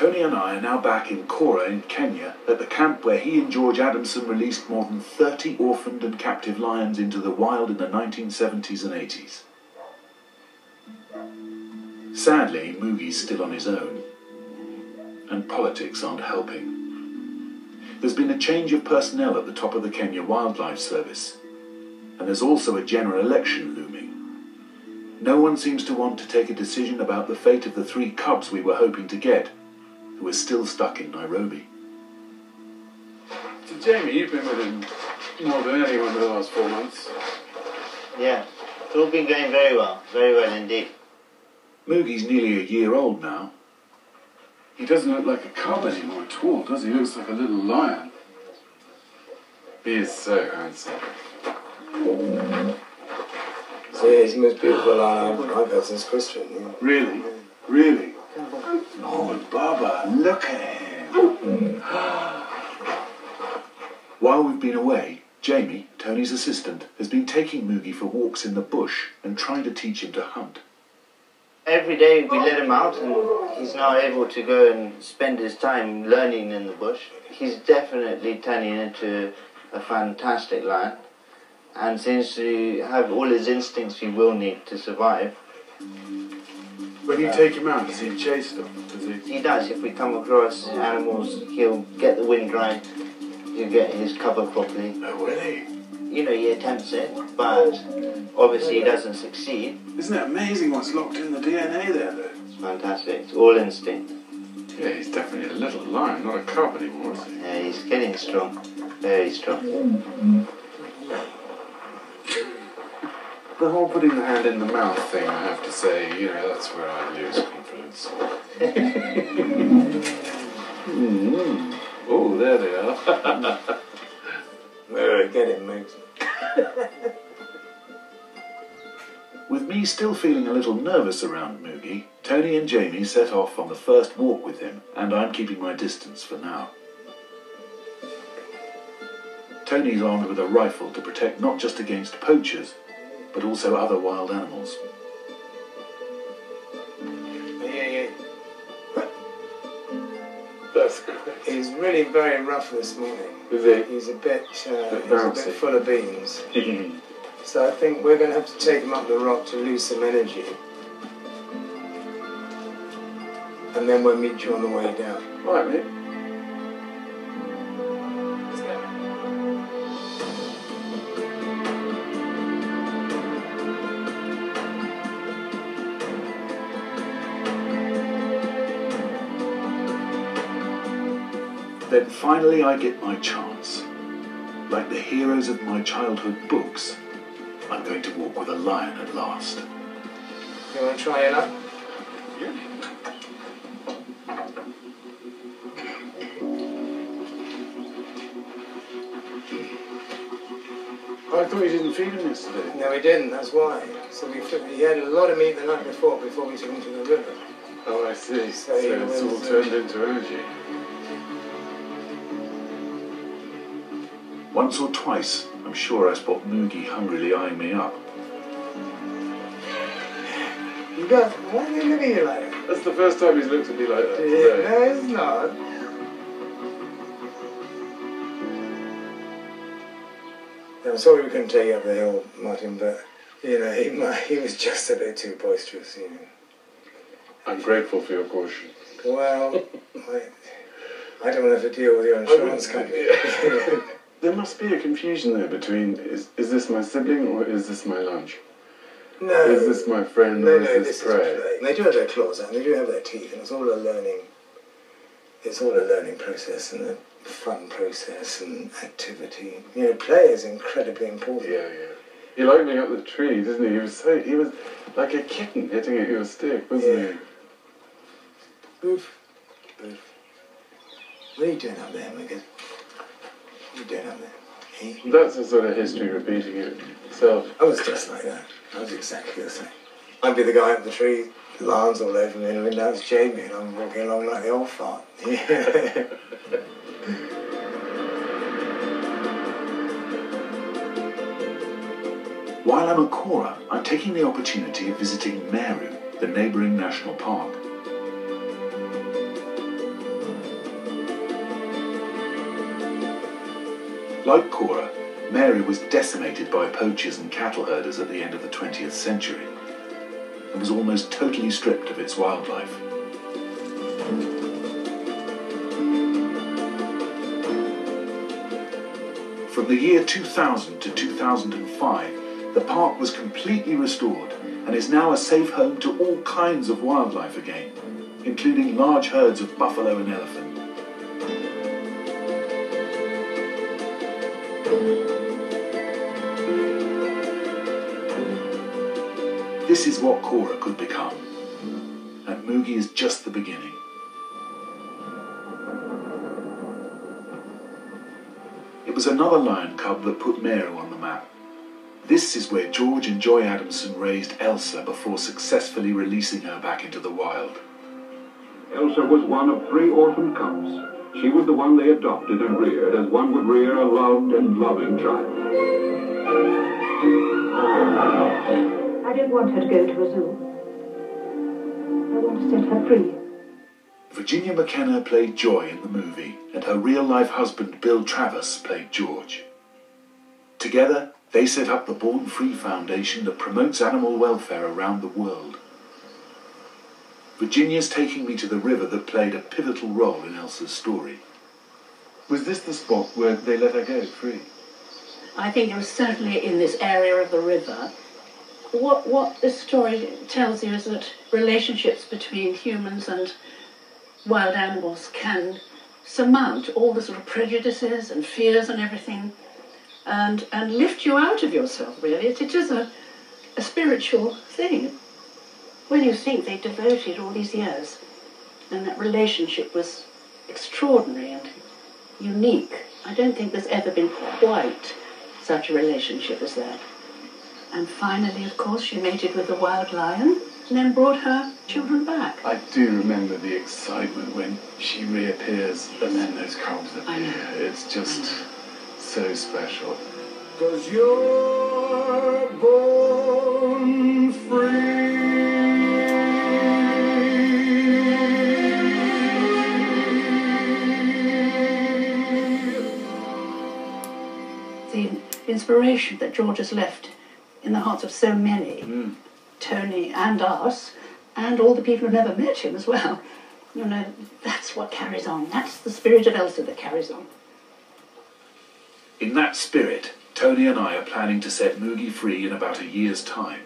Tony and I are now back in Kora in Kenya at the camp where he and George Adamson released more than 30 orphaned and captive lions into the wild in the 1970s and 80s. Sadly, Mugi's still on his own, and politics aren't helping. There's been a change of personnel at the top of the Kenya Wildlife Service, and there's also a general election looming. No one seems to want to take a decision about the fate of the 3 cubs we were hoping to get, who are still stuck in Nairobi. So Jamie, you've been with him more than anyone in the last 4 months. Yeah, it's all been going very well indeed. Mugi's nearly a year old now. He doesn't look like a cub anymore at all, does he? He looks like a little lion. He is so handsome. So yeah, he's the most beautiful lion I've had since Christian. Yeah. Really? Yeah. Really? Oh, Baba, look at him. While we've been away, Jamie, Tony's assistant, has been taking Mugi for walks in the bush and trying to teach him to hunt. Every day we let him out and he's now able to go and spend his time learning in the bush. He's definitely turning into a fantastic lion and seems to have all his instincts he will need to survive. When you take him out, does he chase them? Does he? He does. If we come across animals, he'll get the wind right, he'll get his cover properly. Oh, will he? You know, he attempts it, but obviously he doesn't succeed. Isn't it amazing what's locked in the DNA there, though? It's fantastic. It's all instinct. Yeah, he's definitely a little lion, not a cub anymore, is he? Yeah, he's getting strong. Very strong. The whole putting the hand in the mouth thing, I have to say, you know, that's where I lose confidence. Oh, there they are. Get him, mate. With me still feeling a little nervous around Mugi, Tony and Jamie set off on the first walk with him, and I'm keeping my distance for now. Tony's armed with a rifle to protect not just against poachers, but also other wild animals. Yeah. That's great. He's really very rough this morning. Is he? He's a bit bouncy. full of beans. So I think we're going to have to take him up the rock to lose some energy. And then we'll meet you on the way down. All right, mate. Let's go. Then finally I get my chance. Like the heroes of my childhood books, I'm going to walk with a lion at last. You want to try it up? Yeah. I thought you didn't feed him yesterday. No, we didn't, that's why. So he had a lot of meat the night before we took him to the river. Oh, I see. So it's all turned into energy. Once or twice, I'm sure I spot Mugi hungrily eyeing me up. You guys, why are you looking at you like that? That's the first time he's looked at me like that No, today. it's not. I'm sorry we couldn't take you up the hill, Martin, but, you know, he was just a bit too boisterous, you know. I'm grateful for your caution. Well, I don't want to have to deal with your insurance company. There must be a confusion there between, is this my sibling or is this my lunch? No. Is this my friend or is this prey? Is play. They do have their claws out, and they do have their teeth, and it's all a learning process and a fun process and activity. You know, play is incredibly important. Yeah. He liked me up the tree, didn't he? He was like a kitten hitting at your stick, wasn't he? Boof. What are you doing up there, Megan? What are you doing up there? Hey? That's a sort of history repeating itself. I was just like that. I was exactly the same. I'd be the guy up the tree, lions all over me, and now it's Jamie, and I'm walking along like the old fart. While I'm at Kora, I'm taking the opportunity of visiting Meru, the neighbouring national park. Like Cora, Mary was decimated by poachers and cattle herders at the end of the 20th century and was almost totally stripped of its wildlife. From the year 2000 to 2005, the park was completely restored and is now a safe home to all kinds of wildlife again, including large herds of buffalo and elephant. This is what Cora could become, and Moogie is just the beginning. It was another lion cub that put Meru on the map. This is where George and Joy Adamson raised Elsa before successfully releasing her back into the wild. Elsa was one of 3 orphan cubs. She was the one they adopted and reared as one would rear a loved and loving child. I don't want her to go to a zoo. I want to set her free. Virginia McKenna played Joy in the movie, and her real-life husband Bill Travis played George. Together, they set up the Born Free Foundation that promotes animal welfare around the world. Virginia's taking me to the river that played a pivotal role in Elsa's story. Was this the spot where they let her go free? I think it was certainly in this area of the river. What this story tells you is that relationships between humans and wild animals can surmount all the sort of prejudices and fears and everything, and lift you out of yourself, really. It is a spiritual thing. When you think they devoted all these years, and that relationship was extraordinary and unique. I don't think there's ever been quite such a relationship as that. And finally, of course, she mated with the wild lion and then brought her children back. I do remember the excitement when she reappears and then those cubs appear. I know. It's just so special. 'Cause you're born free. The inspiration that George has left in the hearts of so many, Tony and us, and all the people who never met him as well, you know, that's what carries on. That's the spirit of Elsa that carries on. In that spirit, Tony and I are planning to set Moogie free in about a year's time.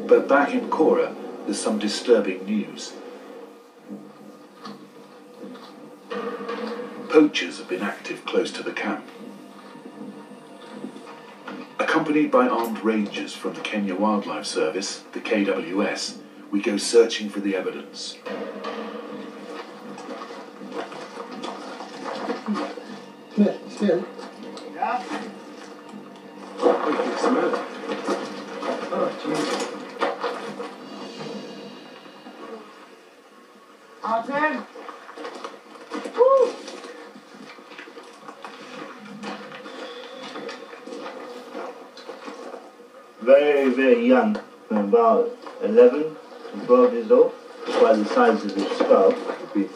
But back in Cora, there's some disturbing news. Poachers have been active close to the camp. Accompanied by armed rangers from the Kenya Wildlife Service, the KWS, we go searching for the evidence. Still. Yeah? I can smell it. Oh, Jesus. Martin? Woo! Very, very young, about 11 to 12 years old. By the size of his skull, would be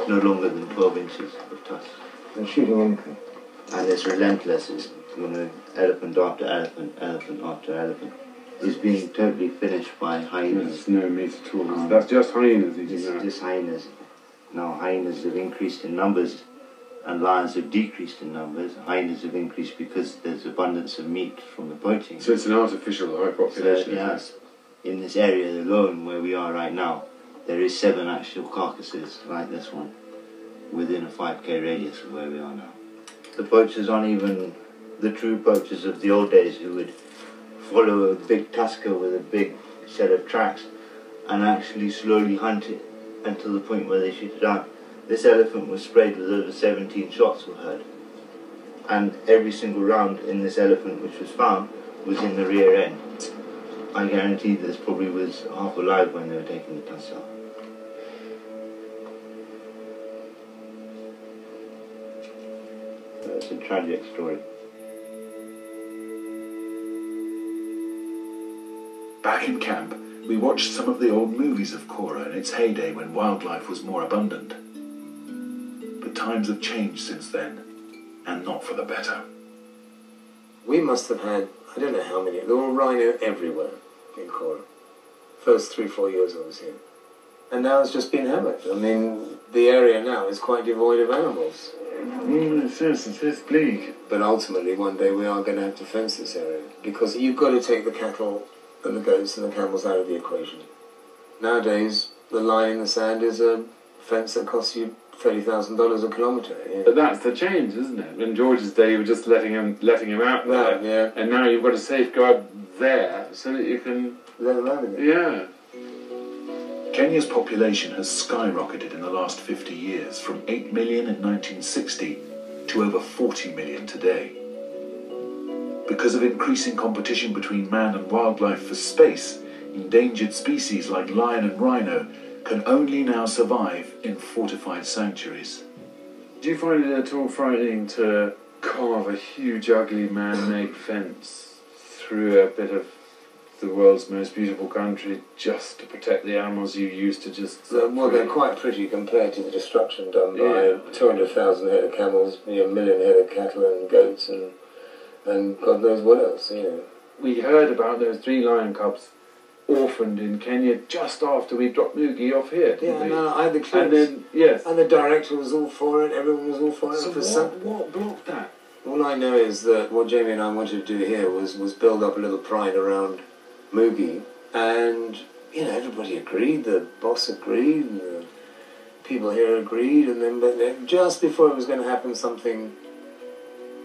no longer than 12 inches of tusk. They're shooting anything. And it's relentless. It's, you know, elephant after elephant, elephant after elephant. He's being totally finished by hyenas. That's no meat at all. That's just hyenas eating It's that. just hyenas. Now hyenas have increased in numbers and lions have decreased in numbers. Hyenas have increased because there's abundance of meat from the poaching. So it's an artificial high population. So, yes, in this area alone where we are right now, there is 7 actual carcasses like this one within a 5k radius of where we are now. The poachers aren't even the true poachers of the old days who would follow a big tusker with a big set of tracks and actually slowly hunt it until the point where they shoot it down. This elephant was sprayed with over 17 shots were heard, and every single round in this elephant which was found was in the rear end. I guarantee this probably was half alive when they were taking the tusk out. It's a tragic story. Back in camp, we watched some of the old movies of Cora in its heyday when wildlife was more abundant. But times have changed since then, and not for the better. We must have had, I don't know how many, there were rhino everywhere in Kora. First 3-4 years I was here. And now it's just been hammered. I mean, the area now is quite devoid of animals. It is bleak. But ultimately, one day we are going to have to fence this area, because you've got to take the cattle and the goats and the camels out of the equation. Nowadays, the line in the sand is a fence that costs you $30,000 a kilometre. Yeah. But that's the change, isn't it? In George's day, you were just letting him out there, yeah. And now you've got to safeguard there so that you can let them out again. Yeah. Kenya's population has skyrocketed in the last 50 years, from 8 million in 1960 to over 40 million today. Because of increasing competition between man and wildlife for space, endangered species like lion and rhino can only now survive in fortified sanctuaries. Do you find it at all frightening to carve a huge, ugly, man-made fence through a bit of the world's most beautiful country just to protect the animals you used to just... Well, they're quite pretty compared to the destruction done by 200,000 head of camels, a million head of cattle and goats and God knows what else, We heard about those 3 lion cubs orphaned in Kenya just after we dropped Moogie off here. Yeah, no, I had the clips. And then, yes. And the director was all for it, everyone was all for it. So what blocked that? All I know is that what Jamie and I wanted to do here was build up a little pride around Moogie, and everybody agreed. The boss agreed, and the people here agreed, and then just before it was going to happen, something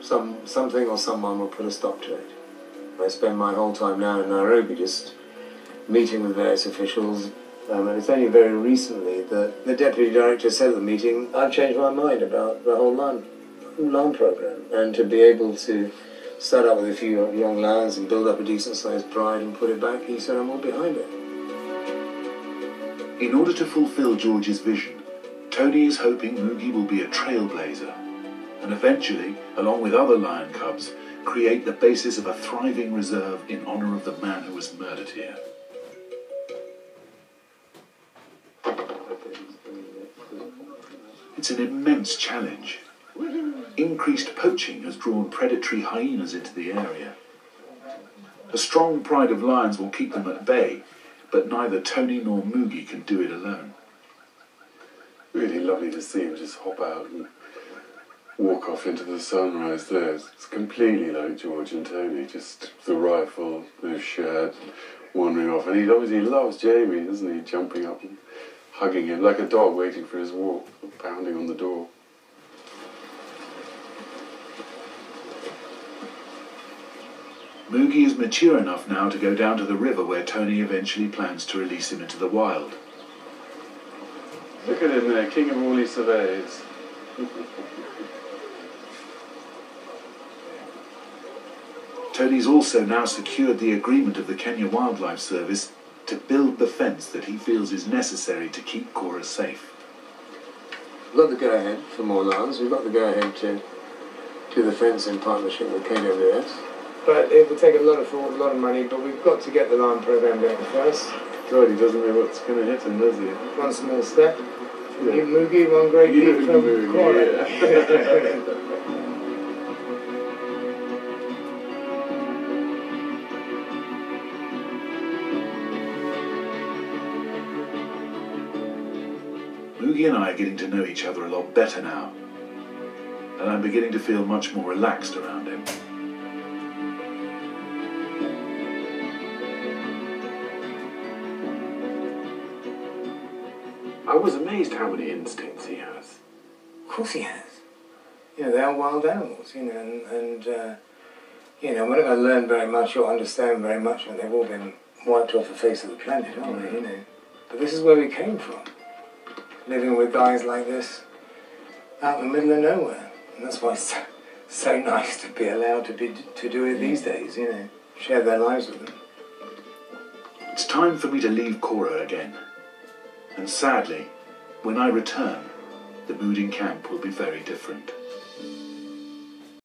or someone will put a stop to it. I spend my whole time now in Nairobi just meeting with various officials, and it's only very recently that the deputy director said at the meeting, I've changed my mind about the whole LAN program, and to be able to start up with a few young lions and build up a decent-sized pride and put it back, he said, I'm all behind it. In order to fulfill George's vision, Tony is hoping Moogie will be a trailblazer, and eventually, along with other lion cubs, create the basis of a thriving reserve in honour of the man who was murdered here. It's an immense challenge. Increased poaching has drawn predatory hyenas into the area. A strong pride of lions will keep them at bay, but neither Tony nor Moogie can do it alone. Really lovely to see him just hop out and walk off into the sunrise there. It's completely like George and Tony, just the rifle, the shirt, wandering off. And he obviously loves Jamie, doesn't he? Jumping up and hugging him like a dog waiting for his walk, pounding on the door. Moogie is mature enough now to go down to the river where Tony eventually plans to release him into the wild. Look at him there, king of all he surveys. Tony's also now secured the agreement of the Kenya Wildlife Service to build the fence that he feels is necessary to keep Kora safe. We've got the go-ahead for more lions. We've got the go-ahead to the fence in partnership with KWS. But it will take a lot of thought, a lot of money, but we've got to get the lion program going first. God, he doesn't know what's going to hit him, does he? One small step. Yeah. Moogie, one great leap from Kora. Yeah. Moogie and I are getting to know each other a lot better now, and I'm beginning to feel much more relaxed around him. I was amazed how many instincts he has. Of course he has. They are wild animals, and we're not going to learn very much or understand very much when they've all been wiped off the face of the planet, aren't they, But this is where we came from. Living with guys like this out in the middle of nowhere. And that's why it's so nice to be allowed to do it these days, share their lives with them. It's time for me to leave Kora again. And sadly, when I return, the mood in camp will be very different.